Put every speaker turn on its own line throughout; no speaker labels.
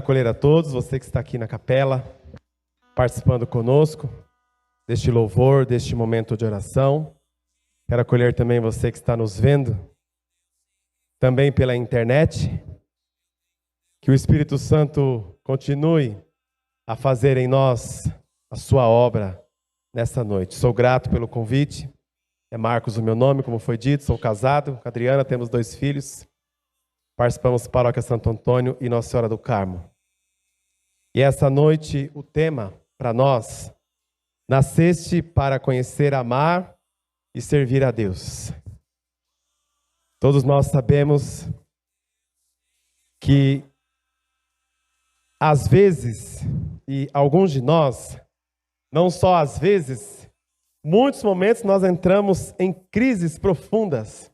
acolher a todos, você que está aqui na capela, participando conosco deste louvor, deste momento de oração. Quero acolher também você que está nos vendo, também pela internet. Que o Espírito Santo continue a fazer em nós a sua obra nessa noite. Sou grato pelo convite. É Marcos o meu nome, como foi dito, sou casado com a Adriana, temos 2 filhos. Participamos da Paróquia Santo Antônio e Nossa Senhora do Carmo. E essa noite o tema para nós: nasceste para conhecer, amar e servir a Deus. Todos nós sabemos que às vezes, e alguns de nós, não só às vezes, muitos momentos nós entramos em crises profundas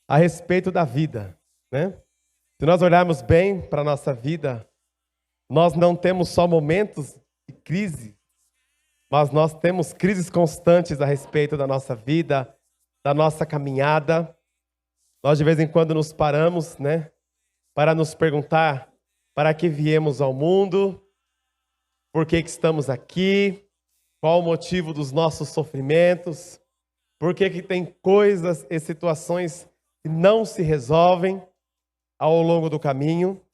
a respeito da vida, né? Se nós olharmos bem para a nossa vida, nós não temos só momentos de crise, mas nós temos crises constantes a respeito da nossa vida, da nossa caminhada. Nós de vez em quando nos paramos, né, para nos perguntar para que viemos ao mundo, por que estamos aqui, qual o motivo dos nossos sofrimentos, por que tem coisas e situações que não se resolvem ao longo do caminho.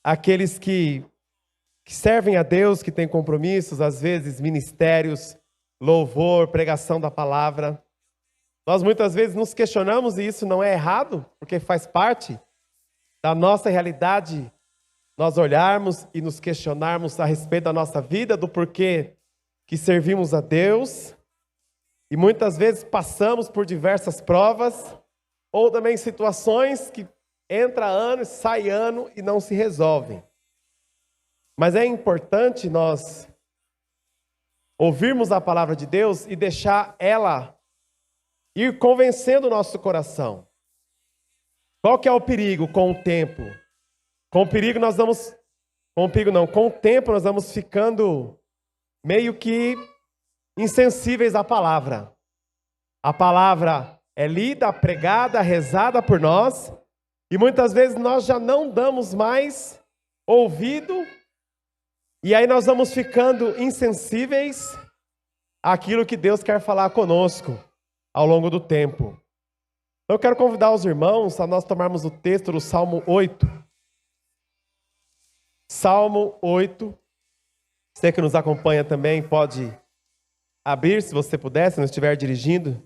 Aqueles que servem a Deus, que têm compromissos, às vezes ministérios, louvor, pregação da palavra. Nós muitas vezes nos questionamos, e isso não é errado, porque faz parte da nossa realidade, nós olharmos e nos questionarmos a respeito da nossa vida, do porquê que servimos a Deus, e muitas vezes passamos por diversas provas, ou também situações que entra ano, sai ano e não se resolvem. Mas é importante nós ouvirmos a palavra de Deus e deixar ela ir convencendo o nosso coração. Qual que é o perigo com o tempo? Com o tempo nós vamos ficando meio que insensíveis à palavra. A palavra é lida, pregada, rezada por nós, e muitas vezes nós já não damos mais ouvido, e aí nós vamos ficando insensíveis àquilo que Deus quer falar conosco ao longo do tempo. Então eu quero convidar os irmãos a nós tomarmos o texto do Salmo 8. Salmo 8. Você que nos acompanha também pode abrir, se você puder, se não estiver dirigindo.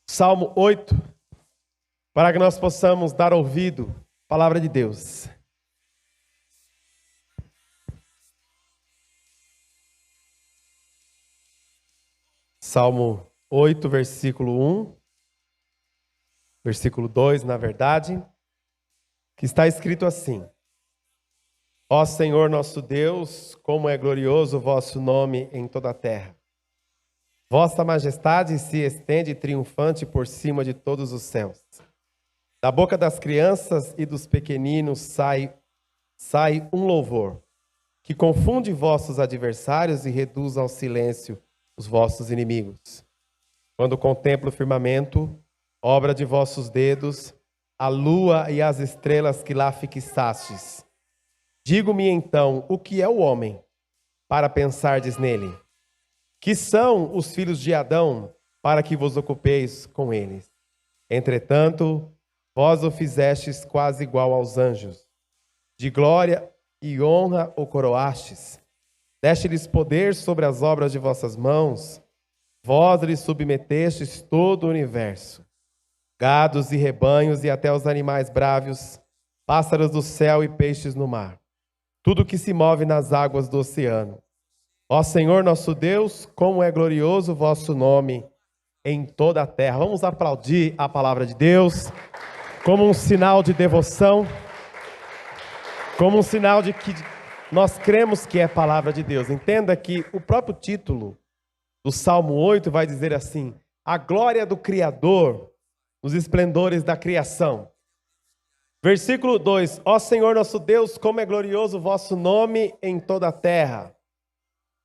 Salmo 8. Para que nós possamos dar ouvido à palavra de Deus. Salmo 8, versículo 1, versículo 2, na verdade, que está escrito assim: Ó Senhor nosso Deus, como é glorioso o vosso nome em toda a terra. Vossa majestade se estende triunfante por cima de todos os céus. Da boca das crianças e dos pequeninos sai um louvor, que confunde vossos adversários e reduz ao silêncio os vossos inimigos. Quando contemplo o firmamento, obra de vossos dedos, a lua e as estrelas que lá fixastes. Digo-me então, o que é o homem, para pensardes nele? Que são os filhos de Adão, para que vos ocupeis com eles? Entretanto, vós o fizestes quase igual aos anjos. De glória e honra o coroastes. Deste-lhes poder sobre as obras de vossas mãos. Vós lhes submetestes todo o universo. Gados e rebanhos e até os animais brávios, pássaros do céu e peixes no mar. Tudo que se move nas águas do oceano. Ó Senhor nosso Deus, como é glorioso o vosso nome em toda a terra. Vamos aplaudir a palavra de Deus como um sinal de devoção, como um sinal de que nós cremos que é a palavra de Deus. Entenda que o próprio título do Salmo 8 vai dizer assim: a glória do Criador nos esplendores da criação. Versículo 2: Ó Senhor nosso Deus, como é glorioso o vosso nome em toda a terra.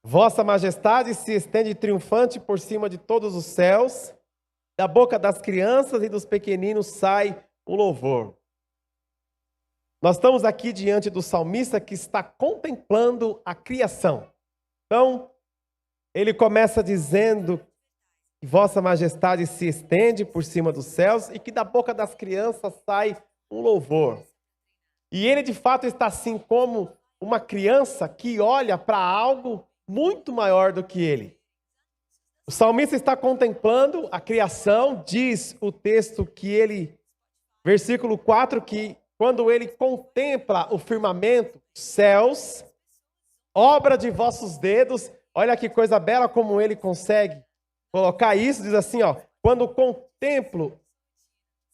Vossa majestade se estende triunfante por cima de todos os céus. Da boca das crianças e dos pequeninos sai o louvor. Nós estamos aqui diante do salmista que está contemplando a criação. Então, ele começa dizendo que Vossa Majestade se estende por cima dos céus e que da boca das crianças sai um louvor. E ele, de fato, está assim como uma criança que olha para algo muito maior do que ele. O salmista está contemplando a criação, diz o texto que ele, versículo 4, que quando ele contempla o firmamento, céus, obra de vossos dedos, olha que coisa bela como ele consegue colocar isso, diz assim, ó, quando contemplo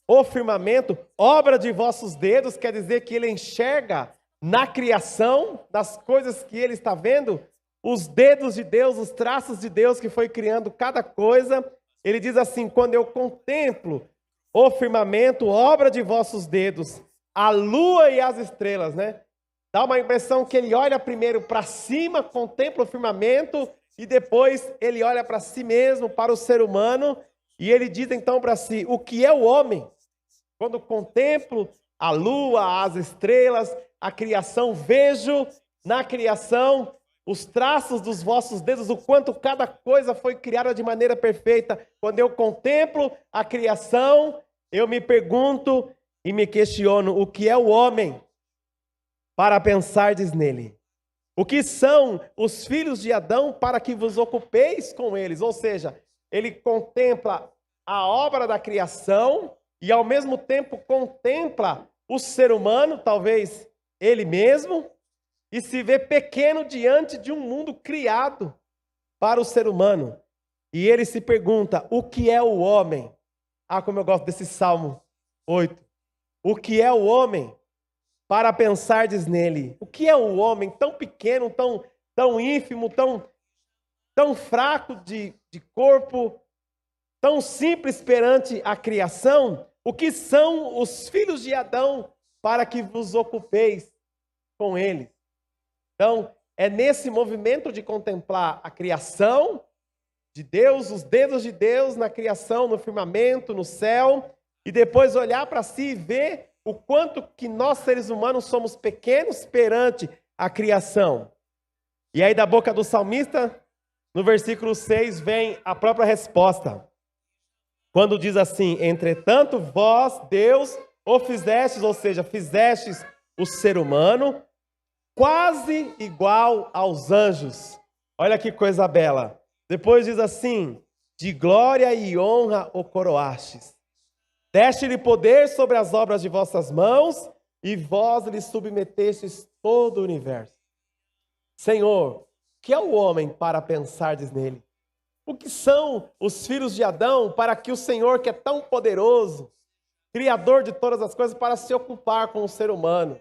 o firmamento, obra de vossos dedos, quer dizer que ele enxerga na criação, das coisas que ele está vendo, os dedos de Deus, os traços de Deus que foi criando cada coisa. Ele diz assim, quando eu contemplo o firmamento, obra de vossos dedos, a lua e as estrelas, né? Dá uma impressão que ele olha primeiro para cima, contempla o firmamento, e depois ele olha para si mesmo, para o ser humano, e ele diz então para si, o que é o homem? Quando contemplo a lua, as estrelas, a criação, vejo na criação os traços dos vossos dedos, o quanto cada coisa foi criada de maneira perfeita. Quando eu contemplo a criação, eu me pergunto e me questiono, o que é o homem para pensardes nele? O que são os filhos de Adão para que vos ocupeis com eles? Ou seja, ele contempla a obra da criação e ao mesmo tempo contempla o ser humano, talvez ele mesmo, e se vê pequeno diante de um mundo criado para o ser humano. E ele se pergunta, o que é o homem? Ah, como eu gosto desse Salmo 8. O que é o homem para pensardes nele? O que é o homem tão pequeno, tão ínfimo, tão fraco de corpo, tão simples perante a criação? O que são os filhos de Adão para que vos ocupeis com eles? Então, é nesse movimento de contemplar a criação de Deus, os dedos de Deus na criação, no firmamento, no céu, e depois olhar para si e ver o quanto que nós, seres humanos, somos pequenos perante a criação. E aí, da boca do salmista, no versículo 6, vem a própria resposta. Quando diz assim, entretanto, vós, Deus, o fizestes, ou seja, fizestes o ser humano, quase igual aos anjos. Olha que coisa bela. Depois diz assim, de glória e honra o coroastes. Deste-lhe poder sobre as obras de vossas mãos, e vós lhe submetestes todo o universo. Senhor, que é o homem para pensardes nele? O que são os filhos de Adão para que o Senhor, que é tão poderoso, Criador de todas as coisas, para se ocupar com o ser humano?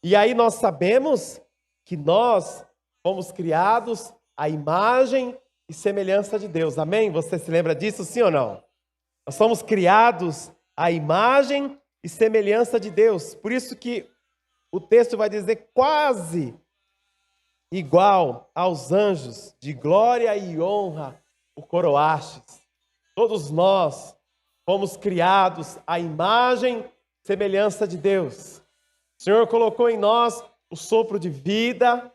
E aí nós sabemos que nós fomos criados à imagem e semelhança de Deus. Amém? Você se lembra disso, sim ou não? Nós somos criados à imagem e semelhança de Deus. Por isso que o texto vai dizer quase igual aos anjos, de glória e honra o coroastes. Todos nós fomos criados à imagem e semelhança de Deus. O Senhor colocou em nós o sopro de vida,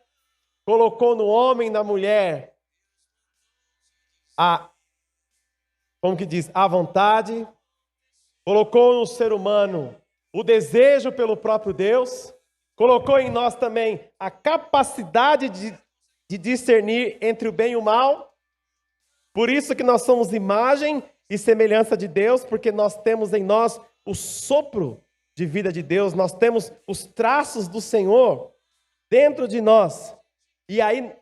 colocou no homem e na mulher a vontade, colocou no ser humano o desejo pelo próprio Deus, colocou em nós também a capacidade de discernir entre o bem e o mal. Por isso que nós somos imagem e semelhança de Deus, porque nós temos em nós o sopro de vida de Deus, nós temos os traços do Senhor dentro de nós. E aí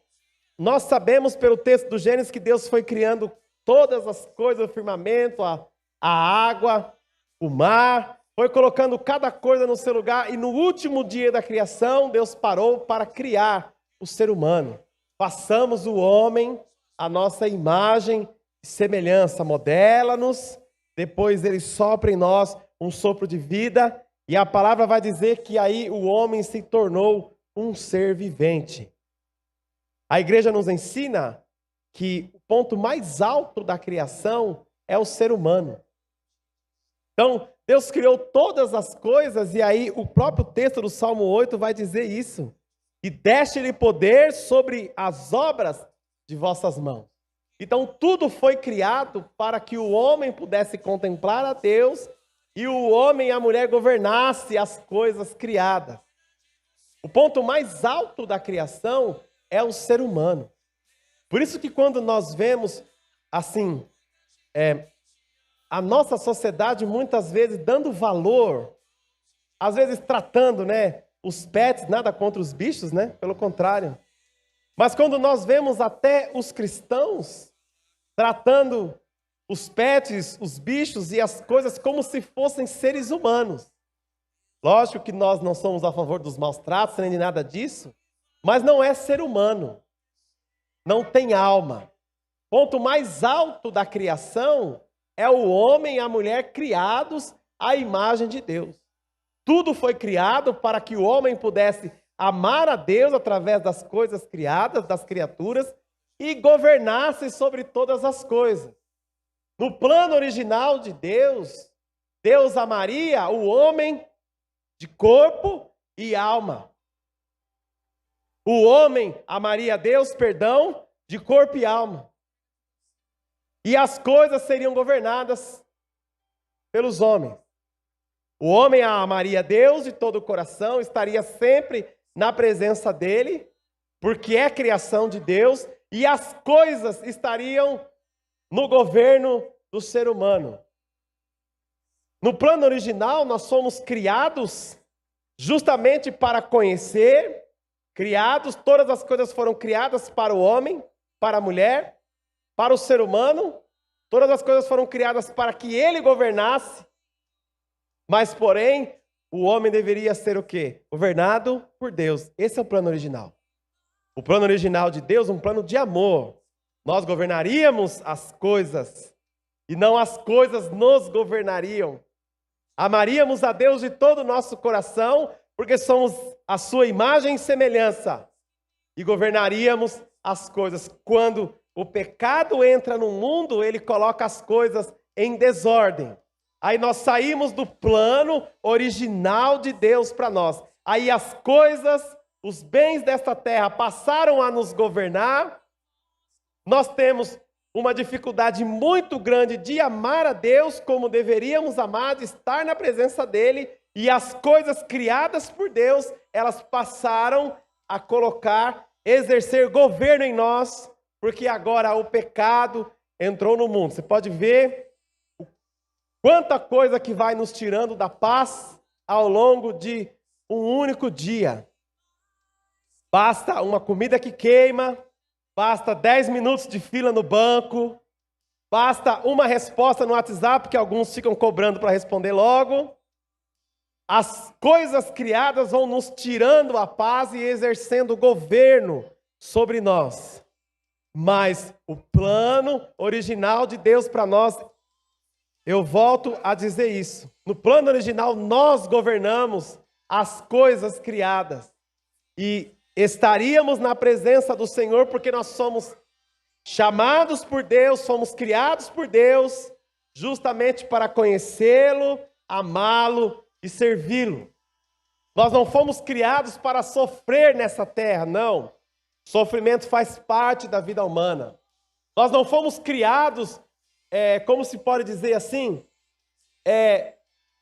nós sabemos pelo texto do Gênesis que Deus foi criando todas as coisas, o firmamento, a água, o mar, foi colocando cada coisa no seu lugar, e no último dia da criação, Deus parou para criar o ser humano. Façamos o homem a nossa imagem e semelhança, modela-nos, depois ele sopra em nós um sopro de vida, e a palavra vai dizer que aí o homem se tornou um ser vivente. A igreja nos ensina que o ponto mais alto da criação é o ser humano. Então, Deus criou todas as coisas, e aí o próprio texto do Salmo 8 vai dizer isso. E deste-lhe poder sobre as obras de vossas mãos. Então tudo foi criado para que o homem pudesse contemplar a Deus e o homem e a mulher governassem as coisas criadas. O ponto mais alto da criação é o ser humano. Por isso que quando nós vemos, assim, a nossa sociedade muitas vezes dando valor, às vezes tratando, os pets, nada contra os bichos, pelo contrário. Mas quando nós vemos até os cristãos tratando os pets, os bichos e as coisas como se fossem seres humanos. Lógico que nós não somos a favor dos maus tratos, nem de nada disso, mas não é ser humano. Não tem alma. O ponto mais alto da criação é o homem e a mulher criados à imagem de Deus. Tudo foi criado para que o homem pudesse amar a Deus através das coisas criadas, das criaturas, e governasse sobre todas as coisas. No plano original de Deus, Deus amaria o homem de corpo e alma. O homem amaria a Deus, de corpo e alma. E as coisas seriam governadas pelos homens. O homem amaria a Deus de todo o coração, estaria sempre na presença dele, porque é criação de Deus, e as coisas estariam no governo do ser humano. No plano original, nós somos criados justamente para conhecer, todas as coisas foram criadas para o homem, para a mulher, para o ser humano, todas as coisas foram criadas para que ele governasse, mas porém, o homem deveria ser o quê? Governado por Deus. Esse é o plano original. O plano original de Deus, um plano de amor. Nós governaríamos as coisas, e não as coisas nos governariam. Amaríamos a Deus de todo o nosso coração, porque somos a sua imagem e semelhança. E governaríamos as coisas. Quando o pecado entra no mundo, ele coloca as coisas em desordem. Aí nós saímos do plano original de Deus para nós. Aí as coisas, os bens desta terra passaram a nos governar. Nós temos uma dificuldade muito grande de amar a Deus como deveríamos amar, de estar na presença dEle. E as coisas criadas por Deus, elas passaram a exercer governo em nós, porque agora o pecado entrou no mundo. Você pode ver quanta coisa que vai nos tirando da paz ao longo de um único dia. Basta uma comida que queima, basta 10 minutos de fila no banco, basta uma resposta no WhatsApp que alguns ficam cobrando para responder logo. As coisas criadas vão nos tirando a paz e exercendo governo sobre nós. Mas o plano original de Deus para nós, eu volto a dizer isso. No plano original, nós governamos as coisas criadas. E estaríamos na presença do Senhor porque nós somos chamados por Deus, fomos criados por Deus, justamente para conhecê-lo, amá-lo e servi-lo. Nós não fomos criados para sofrer nessa terra, não. Sofrimento faz parte da vida humana. Nós não fomos criados, como se pode dizer assim,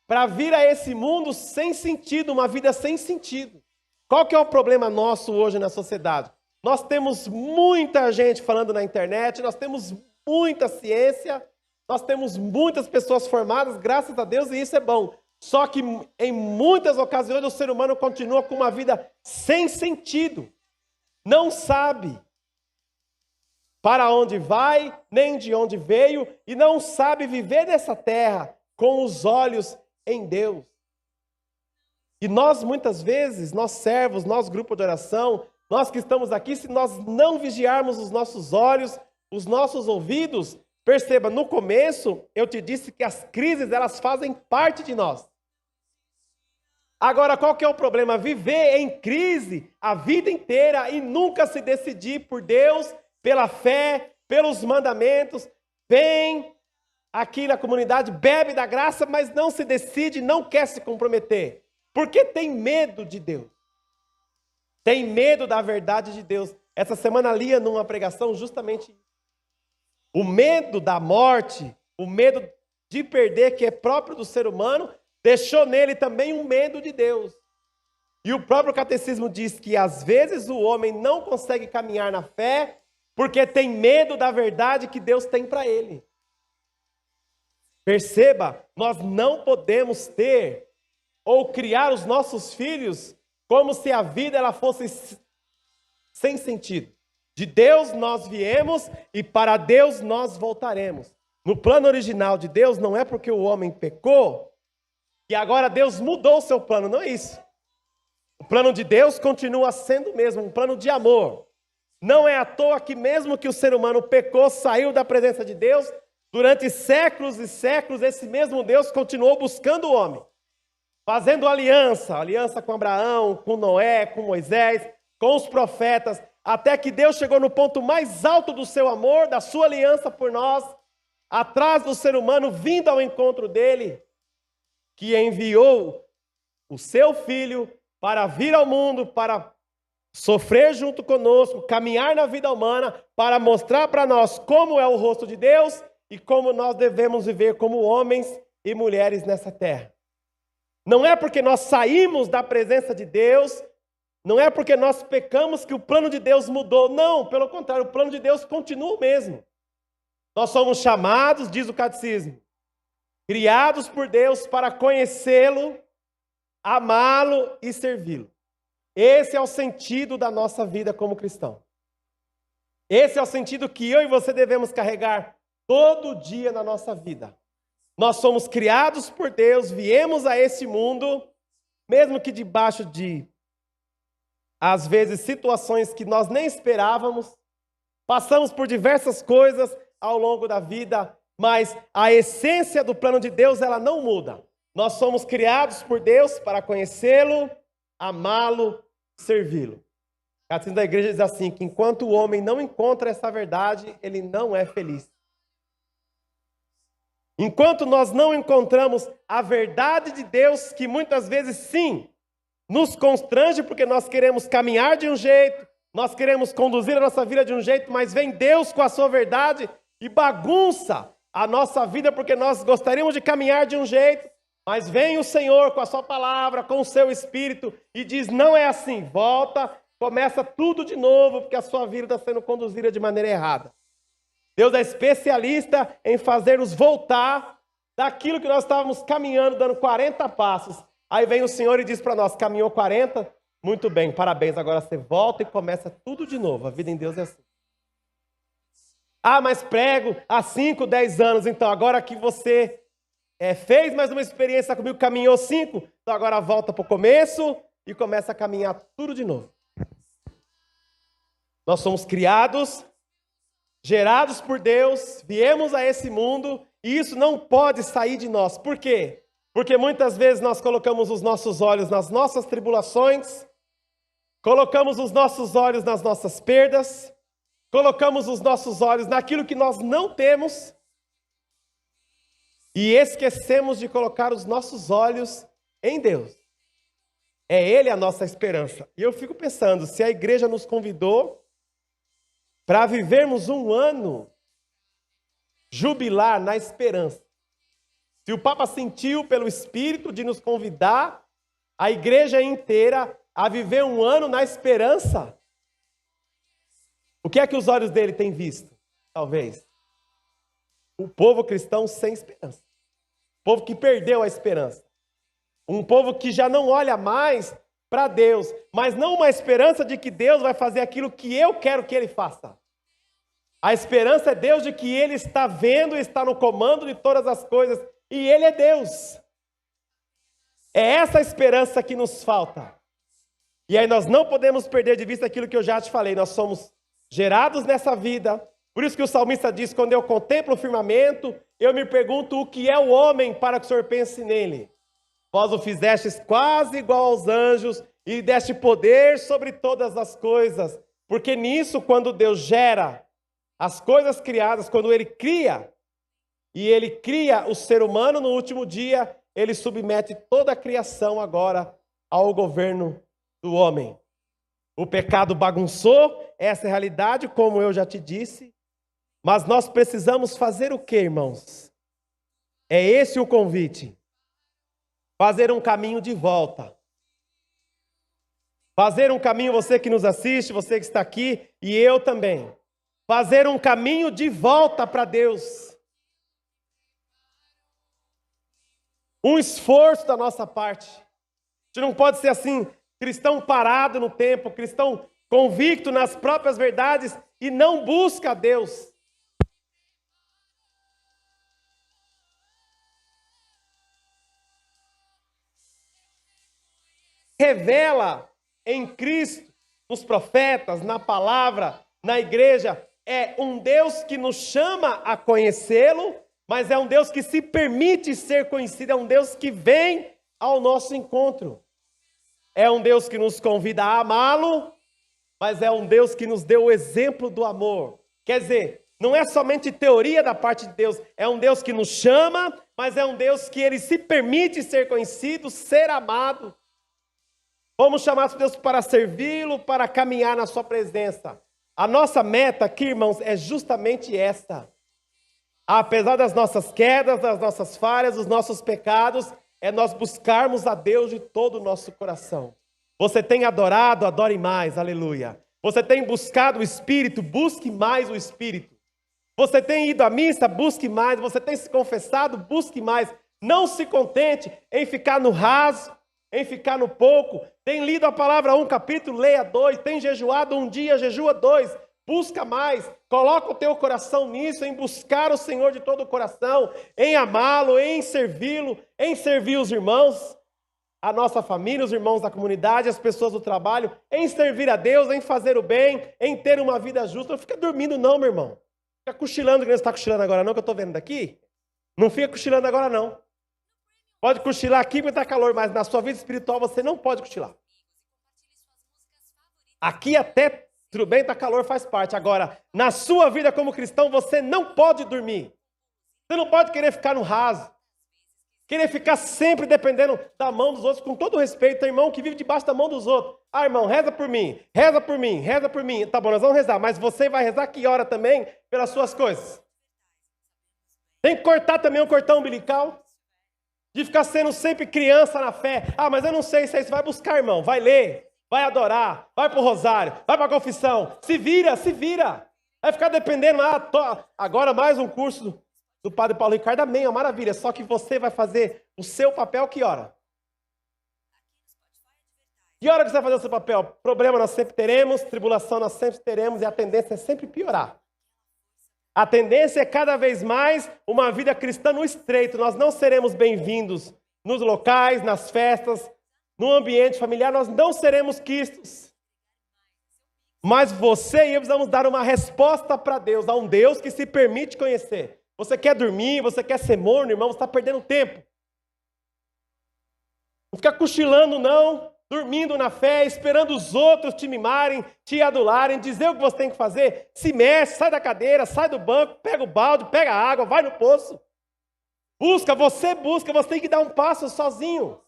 para vir a esse mundo sem sentido, uma vida sem sentido. Qual que é o problema nosso hoje na sociedade? Nós temos muita gente falando na internet, nós temos muita ciência, nós temos muitas pessoas formadas, graças a Deus, e isso é bom. Só que em muitas ocasiões o ser humano continua com uma vida sem sentido. Não sabe para onde vai, nem de onde veio, e não sabe viver nessa terra com os olhos em Deus. E nós, muitas vezes, nós servos, nós grupo de oração, nós que estamos aqui, se nós não vigiarmos os nossos olhos, os nossos ouvidos, perceba, no começo eu te disse que as crises, elas fazem parte de nós. Agora, qual que é o problema? Viver em crise a vida inteira e nunca se decidir por Deus, pela fé, pelos mandamentos, vem aqui na comunidade, bebe da graça, mas não se decide, não quer se comprometer. Porque tem medo de Deus. Tem medo da verdade de Deus. Essa semana lia numa pregação justamente isso. O medo da morte, o medo de perder, que é próprio do ser humano, deixou nele também um medo de Deus. E o próprio catecismo diz que às vezes o homem não consegue caminhar na fé porque tem medo da verdade que Deus tem para ele. Perceba, nós não podemos ter ou criar os nossos filhos como se a vida ela fosse sem sentido. De Deus nós viemos e para Deus nós voltaremos. No plano original de Deus, não é porque o homem pecou que agora Deus mudou o seu plano, não é isso. O plano de Deus continua sendo o mesmo, um plano de amor. Não é à toa que mesmo que o ser humano pecou, saiu da presença de Deus, durante séculos e séculos, esse mesmo Deus continuou buscando o homem. Fazendo aliança com Abraão, com Noé, com Moisés, com os profetas, até que Deus chegou no ponto mais alto do seu amor, da sua aliança por nós, atrás do ser humano, vindo ao encontro dele, que enviou o seu filho para vir ao mundo, para sofrer junto conosco, caminhar na vida humana, para mostrar para nós como é o rosto de Deus e como nós devemos viver como homens e mulheres nessa terra. Não é porque nós saímos da presença de Deus, não é porque nós pecamos que o plano de Deus mudou. Não, pelo contrário, o plano de Deus continua o mesmo. Nós somos chamados, diz o catecismo, criados por Deus para conhecê-lo, amá-lo e servi-lo. Esse é o sentido da nossa vida como cristão. Esse é o sentido que eu e você devemos carregar todo dia na nossa vida. Nós somos criados por Deus, viemos a esse mundo, mesmo que debaixo de, às vezes, situações que nós nem esperávamos, passamos por diversas coisas ao longo da vida, mas a essência do plano de Deus, ela não muda. Nós somos criados por Deus para conhecê-lo, amá-lo, servi-lo. O catecismo da igreja diz assim, que enquanto o homem não encontra essa verdade, ele não é feliz. Enquanto nós não encontramos a verdade de Deus, que muitas vezes sim, nos constrange porque nós queremos caminhar de um jeito, nós queremos conduzir a nossa vida de um jeito, mas vem Deus com a sua verdade e bagunça a nossa vida porque nós gostaríamos de caminhar de um jeito, mas vem o Senhor com a sua palavra, com o seu Espírito e diz, não é assim, volta, começa tudo de novo porque a sua vida está sendo conduzida de maneira errada. Deus é especialista em fazer-nos voltar daquilo que nós estávamos caminhando, dando 40 passos. Aí vem o Senhor e diz para nós, caminhou 40? Muito bem, parabéns, agora você volta e começa tudo de novo. A vida em Deus é assim. Ah, mas prego há 5, 10 anos, então agora que você fez mais uma experiência comigo, caminhou 5, então agora volta para o começo e começa a caminhar tudo de novo. Nós somos criados, gerados por Deus, viemos a esse mundo e isso não pode sair de nós. Por quê? Porque muitas vezes nós colocamos os nossos olhos nas nossas tribulações, colocamos os nossos olhos nas nossas perdas, colocamos os nossos olhos naquilo que nós não temos e esquecemos de colocar os nossos olhos em Deus. É Ele a nossa esperança. E eu fico pensando, se a igreja nos convidou para vivermos um ano jubilar na esperança, se o Papa sentiu pelo Espírito de nos convidar, a igreja inteira, a viver um ano na esperança, o que é que os olhos dele têm visto? Talvez. Um povo cristão sem esperança. Um povo que perdeu a esperança. Um povo que já não olha mais para Deus, mas não uma esperança de que Deus vai fazer aquilo que eu quero que Ele faça. A esperança é Deus de que Ele está vendo, está no comando de todas as coisas, e Ele é Deus. É essa esperança que nos falta. E aí nós não podemos perder de vista aquilo que eu já te falei, nós somos gerados nessa vida. Por isso que o salmista diz, quando eu contemplo o firmamento, eu me pergunto o que é o homem para que o Senhor pense nele. Vós o fizestes quase igual aos anjos e lhe deste poder sobre todas as coisas. Porque nisso, quando Deus gera as coisas criadas, quando Ele cria, e ele cria o ser humano no último dia, ele submete toda a criação agora ao governo do homem. O pecado bagunçou, essa é a realidade, como eu já te disse, mas nós precisamos fazer o quê, irmãos? É esse o convite. Fazer um caminho de volta. Fazer um caminho, você que nos assiste, você que está aqui, e eu também. Fazer um caminho de volta para Deus. Um esforço da nossa parte. A gente não pode ser assim, cristão parado no tempo, cristão convicto nas próprias verdades e não busca a Deus. Revela em Cristo, nos profetas, na palavra, na igreja, é um Deus que nos chama a conhecê-lo, mas é um Deus que se permite ser conhecido, é um Deus que vem ao nosso encontro. É um Deus que nos convida a amá-lo, mas é um Deus que nos deu o exemplo do amor. Quer dizer, não é somente teoria da parte de Deus, é um Deus que nos chama, mas é um Deus que ele se permite ser conhecido, ser amado. Fomos chamados por Deus para servi-lo, para caminhar na sua presença. A nossa meta aqui, irmãos, é justamente esta. Apesar das nossas quedas, das nossas falhas, dos nossos pecados, é nós buscarmos a Deus de todo o nosso coração. Você tem adorado, adore mais, aleluia. Você tem buscado o Espírito, busque mais o Espírito. Você tem ido à missa, busque mais. Você tem se confessado, busque mais. Não se contente em ficar no raso, em ficar no pouco. Tem lido a palavra 1 capítulo, leia 2. Tem jejuado 1 dia, jejua 2. Busca mais. Coloca o teu coração nisso, em buscar o Senhor de todo o coração, em amá-lo, em servi-lo, em servir os irmãos, a nossa família, os irmãos da comunidade, as pessoas do trabalho, em servir a Deus, em fazer o bem, em ter uma vida justa. Não fica dormindo não, meu irmão. Fica cochilando, que você está cochilando agora não, que eu estou vendo daqui. Não fica cochilando agora não. Pode cochilar aqui porque está calor, mas na sua vida espiritual você não pode cochilar. Aqui até, tudo bem, está calor, faz parte. Agora, na sua vida como cristão, você não pode dormir. Você não pode querer ficar no raso. Querer ficar sempre dependendo da mão dos outros, com todo respeito. Tem irmão que vive debaixo da mão dos outros. Ah, irmão, reza por mim, reza por mim, reza por mim. Tá bom, nós vamos rezar, mas você vai rezar que hora também pelas suas coisas? Tem que cortar também o cordão umbilical. De ficar sendo sempre criança na fé. Ah, mas eu não sei se é isso. Vai buscar, irmão. Vai ler. Vai adorar. Vai para o rosário. Vai para a confissão. Se vira, se vira. Vai ficar dependendo. Agora mais um curso do Padre Paulo Ricardo. Amém, é uma maravilha. Só que você vai fazer o seu papel que hora? Que hora que você vai fazer o seu papel? Problema nós sempre teremos. Tribulação nós sempre teremos. E a tendência é sempre piorar. A tendência é cada vez mais uma vida cristã no estreito. Nós não seremos bem-vindos nos locais, nas festas, no ambiente familiar. Nós não seremos quistos. Mas você e eu precisamos dar uma resposta para Deus, a um Deus que se permite conhecer. Você quer dormir, você quer ser morno, irmão, você está perdendo tempo. Não fica cochilando, não. Dormindo na fé, esperando os outros te mimarem, te adularem, dizer o que você tem que fazer. Se mexe, sai da cadeira, sai do banco, pega o balde, pega a água, vai no poço. Busca, você tem que dar um passo sozinho.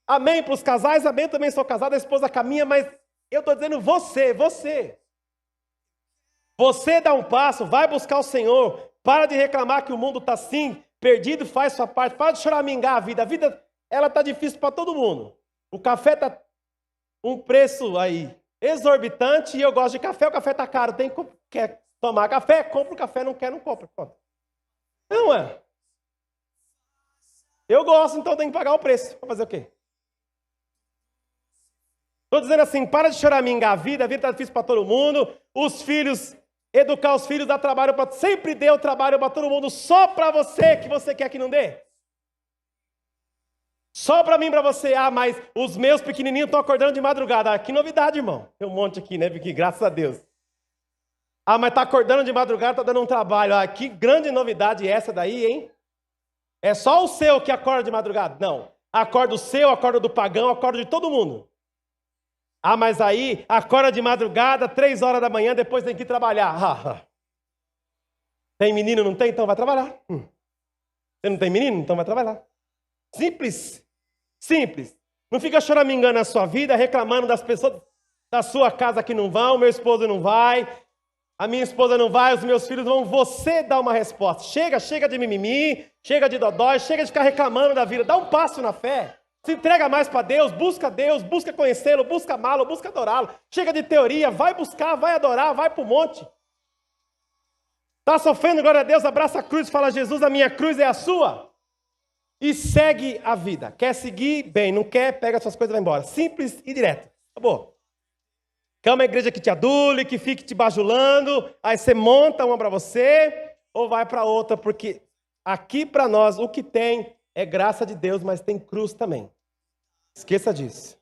Amém para os casais, amém, também sou casado, a esposa caminha, mas eu estou dizendo você. Você dá um passo, vai buscar o Senhor, para de reclamar que o mundo está assim, perdido, faz sua parte, para de choramingar a vida ela está difícil para todo mundo. O café está um preço aí exorbitante e eu gosto de café, o café está caro. Quer tomar café? Compra o café, não quer, não compra. Pronto. Não é? Eu gosto, então tem que pagar o preço. Vou fazer o quê? Estou dizendo assim, para de choramingar a vida está difícil para todo mundo. Os filhos, educar os filhos dá trabalho para... Sempre deu trabalho para todo mundo, só para você que você quer que não dê. Só para mim, para você. Ah, mas os meus pequenininhos estão acordando de madrugada. Ah, que novidade, irmão. Tem um monte aqui, né, Vicky? Graças a Deus. Ah, mas está acordando de madrugada, está dando um trabalho. Ah, que grande novidade essa daí, hein? É só o seu que acorda de madrugada? Não. Acorda o seu, acorda do pagão, acorda de todo mundo. Ah, mas aí, acorda de madrugada, 3 horas da manhã, depois tem que ir trabalhar. Tem menino, não tem? Então vai trabalhar. Você não tem menino? Então vai trabalhar. Simples. Simples. Não fica choramingando na sua vida, reclamando das pessoas da sua casa que não vão, meu esposo não vai, a minha esposa não vai, os meus filhos vão. Você dá uma resposta. Chega de mimimi, chega de dodói, chega de ficar reclamando da vida. Dá um passo na fé. Se entrega mais para Deus, busca conhecê-lo, busca amá-lo, busca adorá-lo. Chega de teoria, vai buscar, vai adorar, vai para o monte. Está sofrendo, glória a Deus, abraça a cruz, fala: Jesus, a minha cruz é a sua. E segue a vida. Quer seguir? Bem. Não quer? Pega suas coisas e vai embora. Simples e direto. Acabou. Quer uma igreja que te adule, que fique te bajulando, aí você monta uma para você, ou vai para outra, porque aqui para nós o que tem é graça de Deus, mas tem cruz também. Esqueça disso.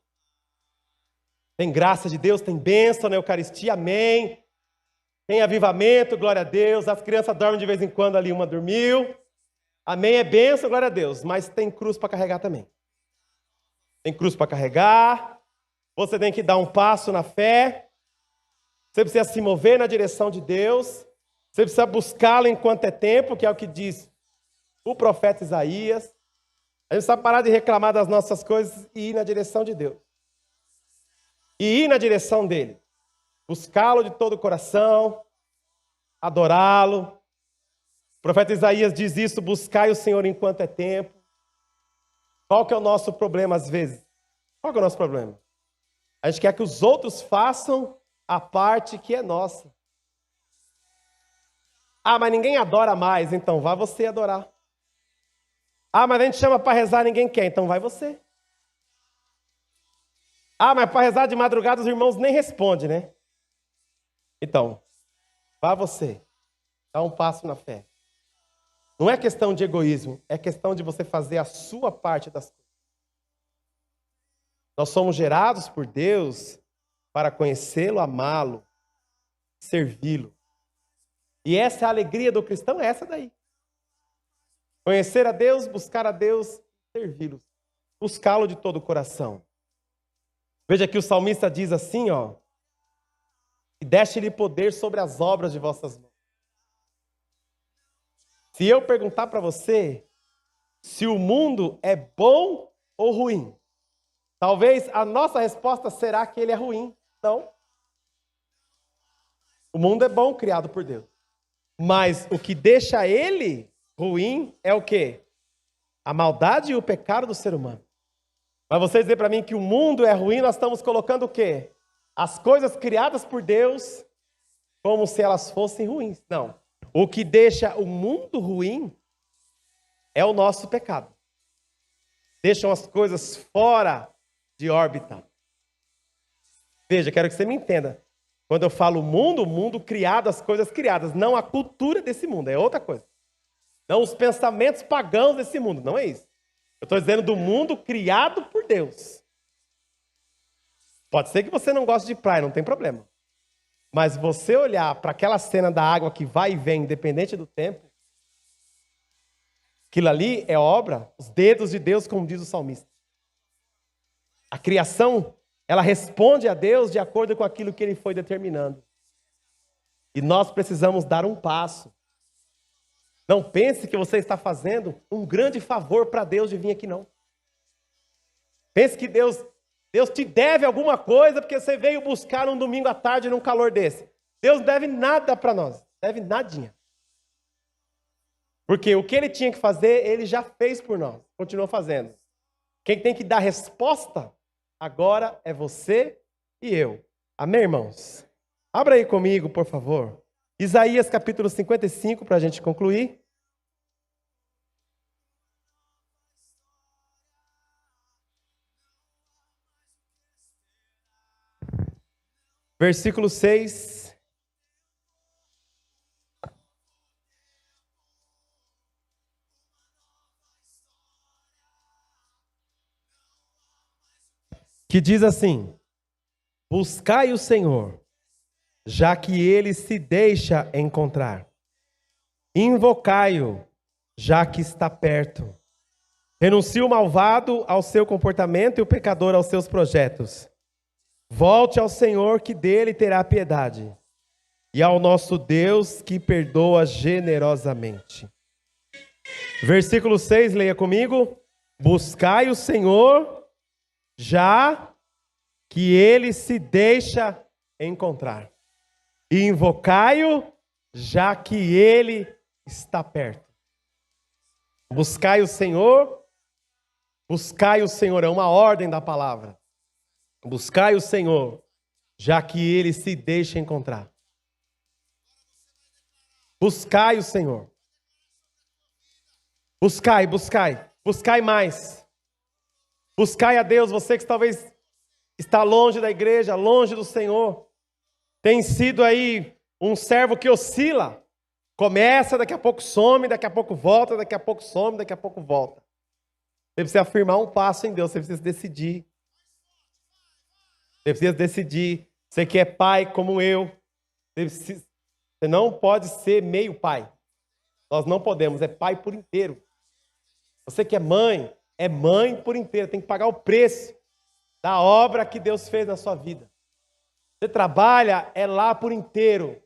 Tem graça de Deus, tem bênção na Eucaristia, amém. Tem avivamento, glória a Deus. As crianças dormem de vez em quando ali, uma dormiu. Amém, é bênção, glória a Deus. Mas tem cruz para carregar também. Tem cruz para carregar. Você tem que dar um passo na fé. Você precisa se mover na direção de Deus. Você precisa buscá-lo enquanto é tempo, que é o que diz o profeta Isaías. A gente precisa parar de reclamar das nossas coisas e ir na direção de Deus. E ir na direção dele. Buscá-lo de todo o coração. Adorá-lo. O profeta Isaías diz isso: buscai o Senhor enquanto é tempo. Qual que é o nosso problema às vezes? Qual que é o nosso problema? A gente quer que os outros façam a parte que é nossa. Ah, mas ninguém adora mais, então vá você adorar. Ah, mas a gente chama para rezar, ninguém quer, então vai você. Ah, mas para rezar de madrugada os irmãos nem respondem, né? Então, vá você. Dá um passo na fé. Não é questão de egoísmo, é questão de você fazer a sua parte das coisas. Nós somos gerados por Deus para conhecê-lo, amá-lo, servi-lo. E essa é a alegria do cristão, é essa daí. Conhecer a Deus, buscar a Deus, servi-lo. Buscá-lo de todo o coração. Veja que o salmista diz assim, ó: e deste-lhe poder sobre as obras de vossas mãos. Se eu perguntar para você se o mundo é bom ou ruim, talvez a nossa resposta será que ele é ruim. Não. O mundo é bom, criado por Deus. Mas o que deixa ele ruim é o quê? A maldade e o pecado do ser humano. Mas você dizer para mim que o mundo é ruim, nós estamos colocando o quê? As coisas criadas por Deus como se elas fossem ruins. Não. O que deixa o mundo ruim é o nosso pecado. Deixam as coisas fora de órbita. Veja, quero que você me entenda. Quando eu falo mundo, o mundo criado, as coisas criadas. Não a cultura desse mundo, é outra coisa. Não os pensamentos pagãos desse mundo, não é isso. Eu estou dizendo do mundo criado por Deus. Pode ser que você não goste de praia, não tem problema. Mas você olhar para aquela cena da água que vai e vem, independente do tempo, aquilo ali é obra, os dedos de Deus, como diz o salmista. A criação, ela responde a Deus de acordo com aquilo que ele foi determinando. E nós precisamos dar um passo. Não pense que você está fazendo um grande favor para Deus de vir aqui, não. Pense que Deus te deve alguma coisa porque você veio buscar um domingo à tarde num calor desse. Deus não deve nada para nós. Deve nadinha. Porque o que ele tinha que fazer, ele já fez por nós. Continua fazendo. Quem tem que dar resposta agora é você e eu. Amém, irmãos? Abra aí comigo, por favor. Isaías capítulo 55, para a gente concluir. Versículo 6. Que diz assim: buscai o Senhor, já que ele se deixa encontrar. Invocai-o, já que está perto. Renuncie o malvado ao seu comportamento e o pecador aos seus projetos. Volte ao Senhor, que dele terá piedade, e ao nosso Deus, que perdoa generosamente. Versículo 6, leia comigo. Buscai o Senhor, já que ele se deixa encontrar. E invocai-o, já que ele está perto. Buscai o Senhor é uma ordem da palavra. Buscai o Senhor, já que ele se deixa encontrar. Buscai o Senhor. Buscai mais. Buscai a Deus, você que talvez está longe da igreja, longe do Senhor. Tem sido aí um servo que oscila. Começa, daqui a pouco some, daqui a pouco volta, daqui a pouco some, daqui a pouco volta. Você precisa afirmar um passo em Deus, você precisa decidir. Você precisa decidir. Você que é pai como eu, você não pode ser meio pai. Nós não podemos, é pai por inteiro. Você que é mãe por inteiro. Tem que pagar o preço da obra que Deus fez na sua vida. Você trabalha, é lá por inteiro.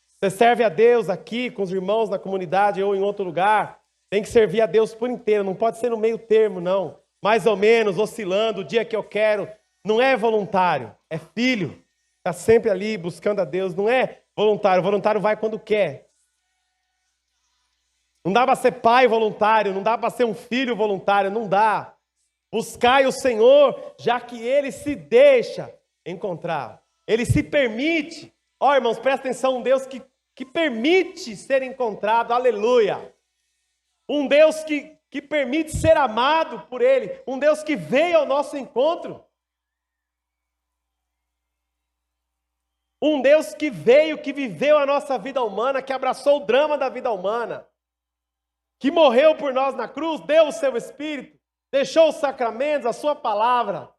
Você serve a Deus aqui com os irmãos na comunidade ou em outro lugar. Tem que servir a Deus por inteiro. Não pode ser no meio termo, não. Mais ou menos, oscilando, o dia que eu quero. Não é voluntário, é filho. Está sempre ali buscando a Deus. Não é voluntário. O voluntário vai quando quer. Não dá para ser pai voluntário. Não dá para ser um filho voluntário. Não dá. Buscai o Senhor, já que ele se deixa encontrar. Ele se permite. Ó, irmãos, presta atenção. Um Deus que permite ser encontrado. Aleluia. Um Deus que permite ser amado por ele. Um Deus que veio ao nosso encontro. Um Deus que veio, que viveu a nossa vida humana, que abraçou o drama da vida humana. Que morreu por nós na cruz, deu o seu Espírito, deixou os sacramentos, a sua palavra,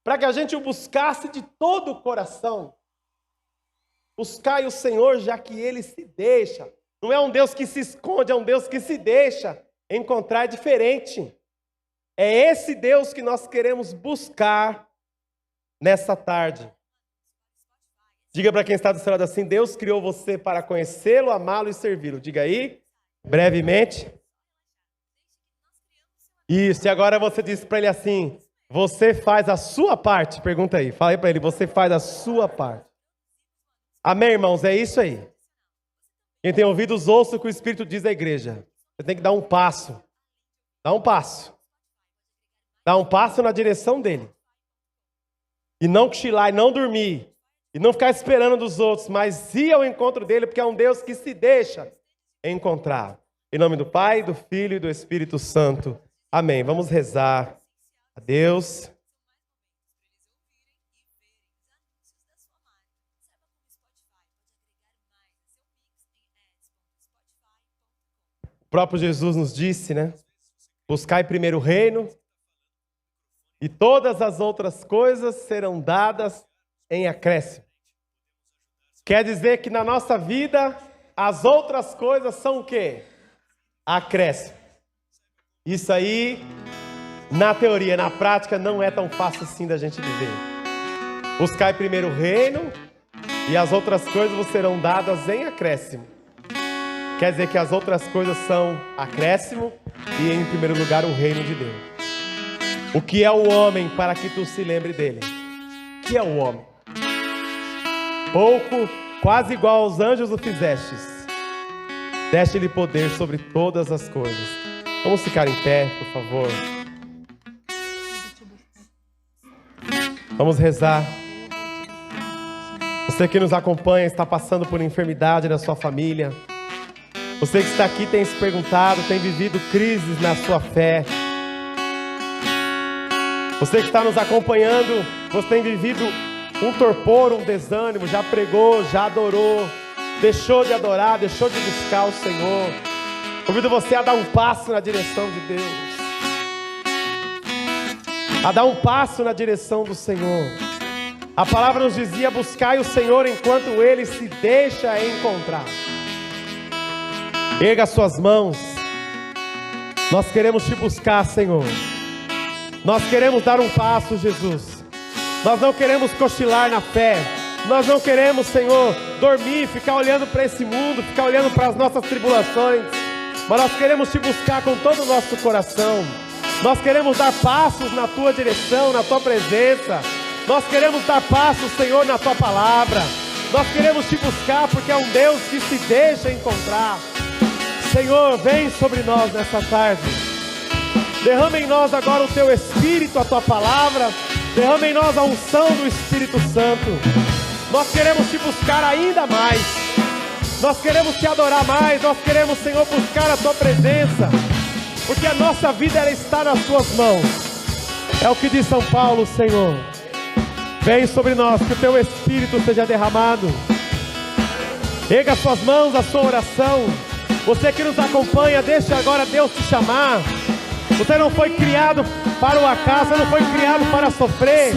para que a gente o buscasse de todo o coração. Buscai o Senhor, já que ele se deixa. Não é um Deus que se esconde, é um Deus que se deixa encontrar diferente. É esse Deus que nós queremos buscar nessa tarde. Diga para quem está do seu lado assim: Deus criou você para conhecê-lo, amá-lo e servi-lo. Diga aí, brevemente. Isso, e agora você diz para ele assim: você faz a sua parte? Pergunta aí, fala aí para ele: você faz a sua parte? Amém, irmãos? É isso aí. Quem tem ouvidos, ouça o que o Espírito diz à igreja. Você tem que dar um passo. Dá um passo. Dá um passo na direção dele. E não cochilar, e não dormir. E não ficar esperando dos outros, mas ir ao encontro dele, porque é um Deus que se deixa encontrar. Em nome do Pai, do Filho e do Espírito Santo. Amém. Vamos rezar a Deus. O próprio Jesus nos disse, né? Buscai primeiro o reino e todas as outras coisas serão dadas em acréscimo. Quer dizer que na nossa vida as outras coisas são o quê? Acréscimo. Isso aí, na teoria, na prática, não é tão fácil assim da gente viver. Buscai primeiro o reino e as outras coisas vos serão dadas em acréscimo. Quer dizer que as outras coisas são acréscimo e, em primeiro lugar, o reino de Deus. O que é o homem para que tu se lembre dele? O que é o homem? Pouco, quase igual aos anjos o fizestes. Deste-lhe poder sobre todas as coisas. Vamos ficar em pé, por favor. Vamos rezar. Você que nos acompanha está passando por enfermidade na sua família. Você que está aqui tem se perguntado, tem vivido crises na sua fé. Você que está nos acompanhando, você tem vivido um torpor, um desânimo, já pregou, já adorou, deixou de adorar, deixou de buscar o Senhor. Convido você a dar um passo na direção de Deus. A dar um passo na direção do Senhor. A palavra nos dizia: buscai o Senhor enquanto Ele se deixa encontrar. Erga suas mãos. Nós queremos te buscar, Senhor. Nós queremos dar um passo, Jesus. Nós não queremos cochilar na fé. Nós não queremos, Senhor, dormir, ficar olhando para esse mundo, ficar olhando para as nossas tribulações. mas nós queremos te buscar com todo o nosso coração. Nós queremos dar passos na tua direção, na tua presença. Nós queremos dar passos, Senhor, na tua palavra. Nós queremos te buscar porque é um Deus que se deixa encontrar. Senhor, vem sobre nós nessa tarde. Derrama em nós agora o teu Espírito, a tua palavra. Derrama em nós a unção do Espírito Santo. Nós queremos te buscar ainda mais. Nós queremos te adorar mais. Nós queremos, Senhor, buscar a tua presença, porque a nossa vida ela está nas tuas mãos. É o que diz São Paulo, Senhor. Vem sobre nós, que o teu Espírito seja derramado. Erga as suas mãos, a sua oração. Você que nos acompanha, deixa agora Deus te chamar. Você não foi criado para o acaso, você não foi criado para sofrer.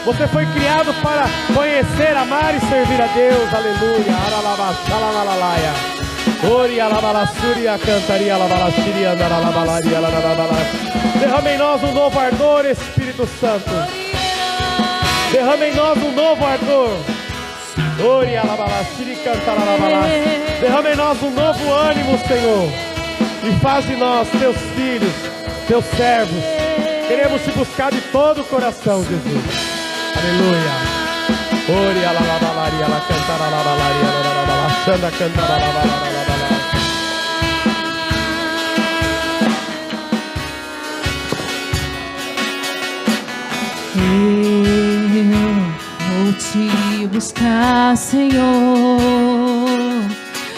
Você foi criado para conhecer, amar e servir a Deus. Aleluia. Derrama em nós um novo ardor, Espírito Santo. Derrama em nós um novo ardor. Derrama em nós um novo ânimo, Senhor. E faz de nós teus filhos, teus servos. Queremos te buscar de todo o coração, Jesus. Aleluia. Oria la la balaria, la cantara la balaria, la xanda cantara la balaria.
Eu vou te buscar, Senhor,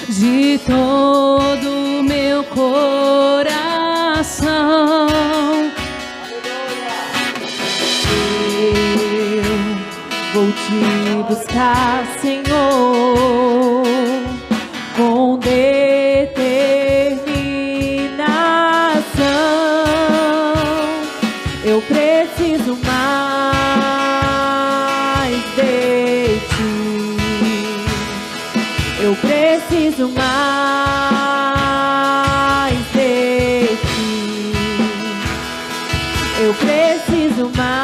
de todo o meu coração. Vou te buscar, Senhor, com determinação. Eu preciso mais de ti. Eu preciso mais de ti. Eu preciso mais.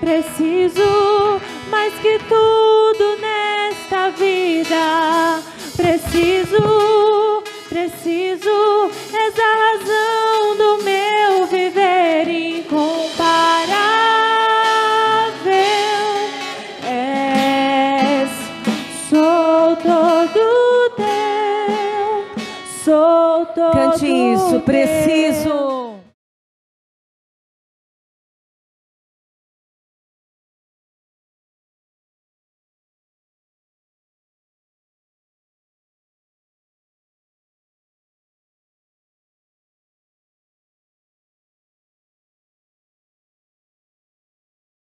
Preciso mais que tudo nesta vida. Preciso, és a razão do meu viver incomparável. Sou todo teu, sou todo.
Cante isso, preciso.